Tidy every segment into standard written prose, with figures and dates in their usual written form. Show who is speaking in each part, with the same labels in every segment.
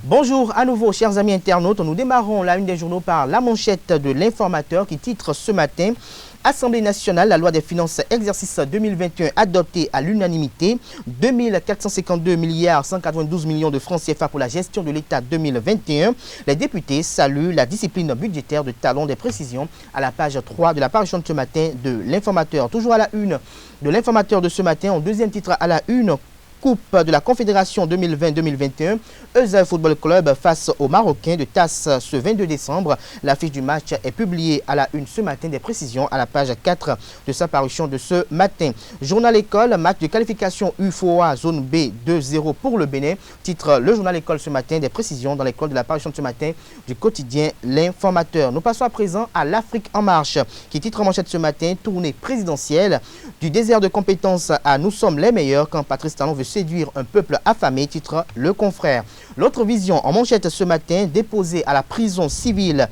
Speaker 1: Bonjour à nouveau, chers amis internautes. Nous démarrons la une des journaux par la manchette de l'Informateur qui titre ce matin « Assemblée nationale, la loi des finances exercice 2021 adoptée à l'unanimité, 2452 milliards 192 millions de francs CFA pour la gestion de l'État 2021. Les députés saluent la discipline budgétaire de Talon des précisions à la page 3 de la parution de ce matin de l'Informateur. Toujours à la une de l'Informateur de ce matin, en deuxième titre à la une, Coupe de la Confédération 2020-2021, Eusa Football Club face aux Marocains de TAS ce 22 décembre. L'affiche du match est publiée à la une ce matin, des précisions à la page 4 de sa parution de ce matin. Journal École, match de qualification UFOA zone B 2-0 pour le Bénin. Titre le Journal École ce matin, des précisions dans l'école de la parution de ce matin du quotidien L'Informateur. Nous passons à présent à l'Afrique en marche qui titre en manchette ce matin, tournée présidentielle du désert de compétences à Nous sommes les meilleurs quand Patrice Talon veut séduire un peuple affamé, titre Le Confrère. L'autre vision en manchette ce matin, déposée à la prison civile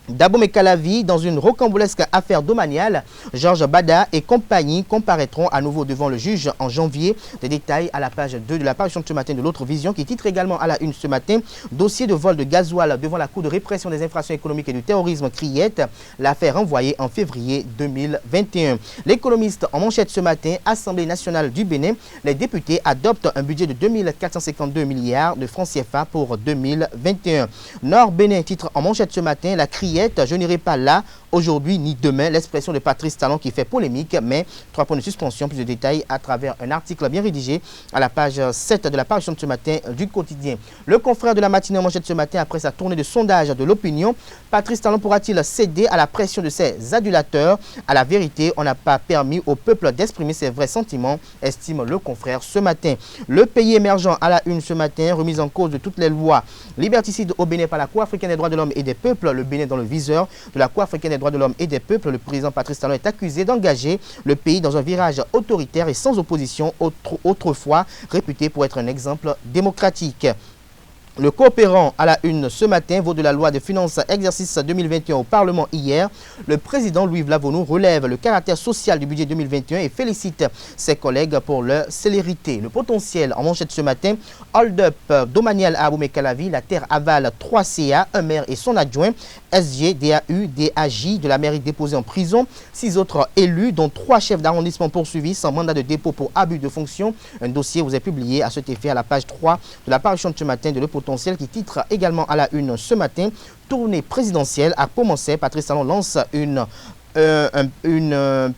Speaker 1: d'Abomey Calavi dans une rocambolesque affaire domaniale. Georges Bada et compagnie comparaîtront à nouveau devant le juge en janvier. Des détails à la page 2 de la parution de ce matin de l'autre vision qui titre également à la une ce matin dossier de vol de gasoil devant la Cour de répression des infractions économiques et du terrorisme Criette. L'affaire renvoyée en février 2021. L'économiste en manchette ce matin, Assemblée nationale du Bénin. Les députés adoptent un budget de 2452 milliards de francs CFA pour 2021. Nord Bénin titre en manchette ce matin, la Criette. Je n'irai pas là aujourd'hui ni demain. L'expression de Patrice Talon qui fait polémique, mais 3 points de suspension, plus de détails à travers un article bien rédigé à la page 7 de la parution de ce matin du quotidien. Le confrère de la matinée en manchette ce matin après sa tournée de sondage de l'opinion. Patrice Talon pourra-t-il céder à la pression de ses adulateurs? À la vérité, on n'a pas permis au peuple d'exprimer ses vrais sentiments, estime le confrère ce matin. Le pays émergent à la une ce matin, remise en cause de toutes les lois liberticides au Bénin par la Cour africaine des droits de l'homme et des peuples. Le Bénin dans le viseur de la Cour africaine des droits de l'homme et des peuples. Le président Patrice Talon est accusé d'engager le pays dans un virage autoritaire et sans opposition, autrefois réputé pour être un exemple démocratique. Le coopérant à la une ce matin vaut de la loi de finances exercice 2021 au Parlement hier. Le président Louis Vlavonou relève le caractère social du budget 2021 et félicite ses collègues pour leur célérité. Le potentiel en manchette ce matin, hold-up domanial à Abomey Calavi, la terre avale 3 CA, un maire et son adjoint, SG, DAU, DAJ de la mairie déposée en prison, 6 autres élus dont 3 chefs d'arrondissement poursuivis sans mandat de dépôt pour abus de fonction. Un dossier vous est publié à cet effet à la page 3 de la parution de ce matin de Le Potentiel qui titre également à la une ce matin, tournée présidentielle à commencer. Patrice Talon lance une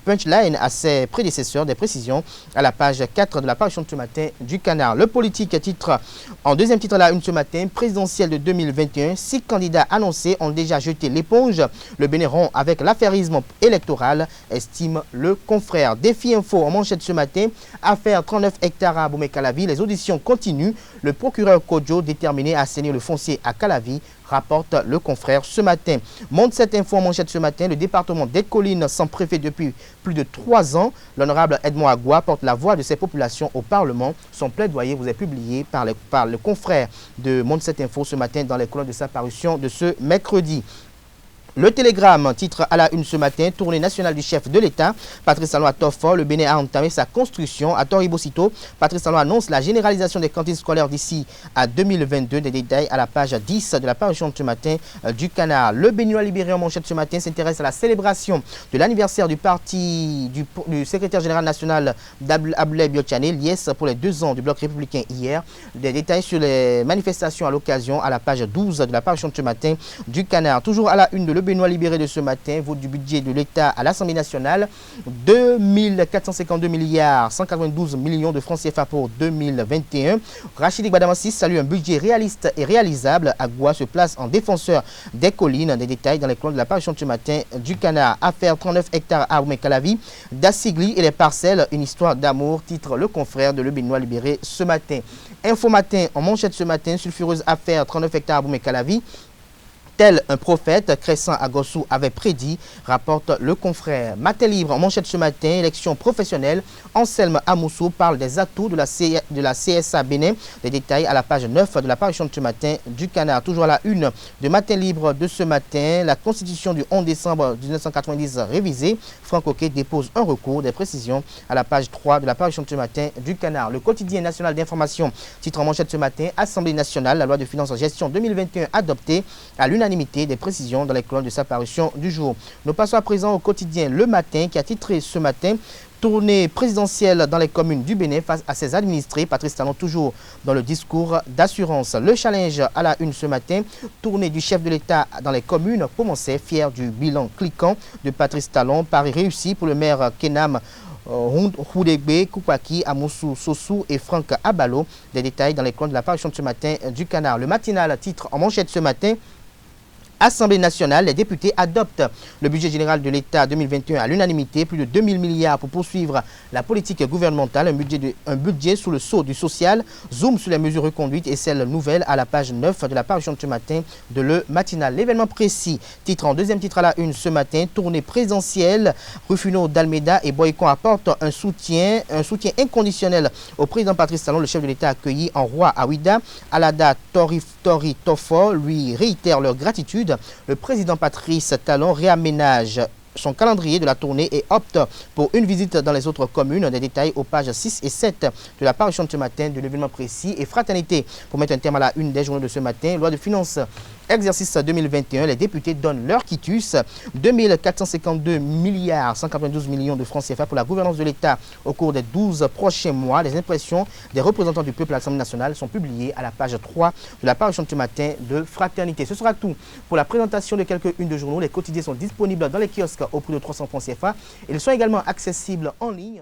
Speaker 1: punchline à ses prédécesseurs, des précisions à la page 4 de la parution de ce matin du Canard. Le politique titre en deuxième titre à la une ce matin, présidentielle de 2021, 6 candidats annoncés ont déjà jeté l'éponge. Le Bénin rompt avec l'affairisme électoral, estime le confrère. Défi info en manchette ce matin, affaire 39 hectares à Abomey Calavi, les auditions continuent. Le procureur Kodjo déterminé à assainir le foncier à Calavi, rapporte le confrère ce matin. Montre cette info en manchette ce matin, le département des Collines sans préfet depuis plus de 3 ans. L'honorable Edmond Agua porte la voix de ces populations au Parlement. Son plaidoyer vous est publié par le confrère de Montre cette info ce matin dans les colonnes de sa parution de ce mercredi. Le Télégramme titre à la une ce matin, tournée nationale du chef de l'État. Patrice Talon à Toffort, le Bénin a entamé sa construction. À Toribocito, Patrice Talon annonce la généralisation des cantines scolaires d'ici à 2022. Des détails à la page 10 de la parution de ce matin du Canard. Le Béninois libéré en manchette ce matin s'intéresse à la célébration de l'anniversaire du parti du secrétaire général national Abdoulaye Biochane, liesse pour les 2 ans du bloc républicain hier. Des détails sur les manifestations à l'occasion à la page 12 de la parution de ce matin du Canard. Toujours à la une de Le Béninois libéré de ce matin, vote du budget de l'État à l'Assemblée nationale, 2452 milliards 192 millions de francs CFA pour 2021. Rachidi Badamassi salue un budget réaliste et réalisable. Agua se place en défenseur des collines. Des détails dans les colonnes de la parution de ce matin du Canard. Affaire 39 hectares à Abomey Calavi, Dassigli et les parcelles, une histoire d'amour, titre le confrère de Le Béninois libéré ce matin. Info matin en manchette ce matin, sulfureuse affaire 39 hectares à Abomey Calavi. Tel un prophète, Crescent Agossou avait prédit, rapporte le confrère. Matin libre en manchette ce matin, élection professionnelle. Anselme Amoussou parle des atouts de la CSA Bénin. Des détails à la page 9 de la parution de ce matin du Canard. Toujours à la une de Matin libre de ce matin, la constitution du 11 décembre 1990 révisée. Franck Oquet dépose un recours. Des précisions à la page 3 de la parution de ce matin du Canard. Le quotidien national d'information titre en manchette ce matin, Assemblée nationale, la loi de finances en gestion 2021 adoptée à l'unanimité. Des précisions dans les colonnes de sa parution du jour. Nous passons à présent au quotidien Le Matin qui a titré ce matin tournée présidentielle dans les communes du Bénin face à ses administrés. Patrice Talon toujours dans le discours d'assurance. Le challenge à la une ce matin, tournée du chef de l'État dans les communes commençait, fier du bilan cliquant de Patrice Talon. Paris réussi pour le maire Kenam Houdegbe, Koupaki, Amoussou, Sossou et Franck Abalo. Des détails dans les colonnes de la parution de ce matin du Canard. Le matinal titre en manchette ce matin, Assemblée nationale, les députés adoptent le budget général de l'État 2021 à l'unanimité, plus de 2000 milliards pour poursuivre la politique gouvernementale, un budget sous le sceau du social, zoom sur les mesures reconduites et celles nouvelles à la page 9 de la parution de ce matin de Le Matinal. L'événement précis, titre en deuxième titre à la une ce matin, tournée présidentielle, Rufino d'Almeida et Boycon apportent un soutien inconditionnel au président Patrice Talon, le chef de l'État accueilli en roi à Ouida. Alada Tori Tofo lui réitère leur gratitude. Le président Patrice Talon réaménage son calendrier de la tournée et opte pour une visite dans les autres communes. Des détails aux pages 6 et 7 de la parution de ce matin de l'événement précis et fraternité. Pour mettre un terme à la une des journaux de ce matin, loi de finances exercice 2021, les députés donnent leur quitus. 2452 milliards 192 millions de francs CFA pour la gouvernance de l'État au cours des 12 prochains mois. Les impressions des représentants du peuple à l'Assemblée nationale sont publiées à la page 3 de la parution de ce matin de fraternité. Ce sera tout pour la présentation de quelques-unes de journaux. Les quotidiens sont disponibles dans les kiosques au prix de 300 francs CFA. Ils sont également accessibles en ligne.